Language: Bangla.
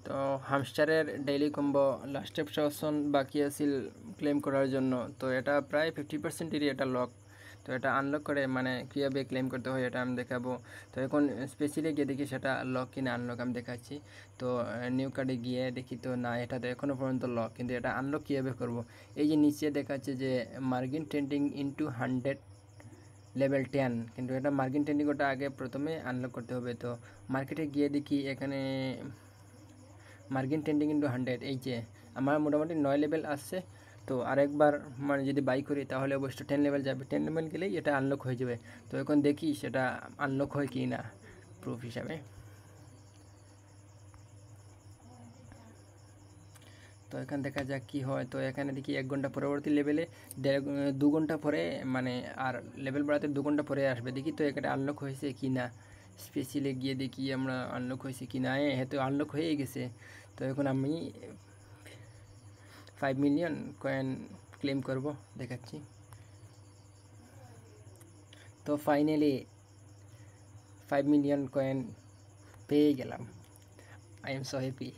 তো হামস্টারের ডেইলি কম্বো লাস্ট অপশন বাকি আছিল ক্লেম করার জন্য। তো এটা প্রায় 50%-এরই এটা লক। তো এটা আনলক করে মানে কীভাবে ক্লেম করতে হয় এটা আমি দেখাবো। তো এখন স্পেশালি গিয়ে দেখি সেটা লক কিনা আনলক আমি দেখাচ্ছি। তো নিউ কার্ডে গিয়ে দেখি তো না, এটা তো এখনও পর্যন্ত লক, কিন্তু এটা আনলক কীভাবে করব। এই যে নিচে দেখাচ্ছে যে মার্জিন ট্রেন্ডিং ইনটু 100 লেভেল 10, কিন্তু এটা মার্জিন ট্রেন্ডিং ওটা আগে প্রথমে আনলক করতে হবে। তো মার্কেটে গিয়ে দেখি এখানে মার্জিন ট্রেন্ডিং ইনটু 100, এই যে আমার মোটামুটি 9 লেভেল আসছে। তো আরেকবার মানে যদি বাই করি তাহলে অবশ্যই 10 লেভেল যাবে, 10 লেভেল গেলেই এটা আনলক হয়ে যাবে। তো এখন দেখি সেটা আনলক হয় কি না প্রুফ হিসাবে। তো এখানে দেখা যাক কি হয়। তো এখানে দেখি 1 ঘন্টা পরবর্তী লেভেলে 2 ঘন্টা পরে মানে আর লেভেল বাড়াতে 2 ঘন্টা পরে আসবে। দেখি তো এটা আনলক হয়েছে কি না। স্পেশালে গিয়ে দেখি আমরা আনলক হয়েছে কি না। হ্যাঁ, তো আনলক হয়ে গেছে। তো এখন আমি 5 মিলিয়ন কয়েন ক্লেম করব, দেখাচ্ছি। তো ফাইনালি 5 মিলিয়ন কয়েন পেয়ে গেলাম। I am so happy.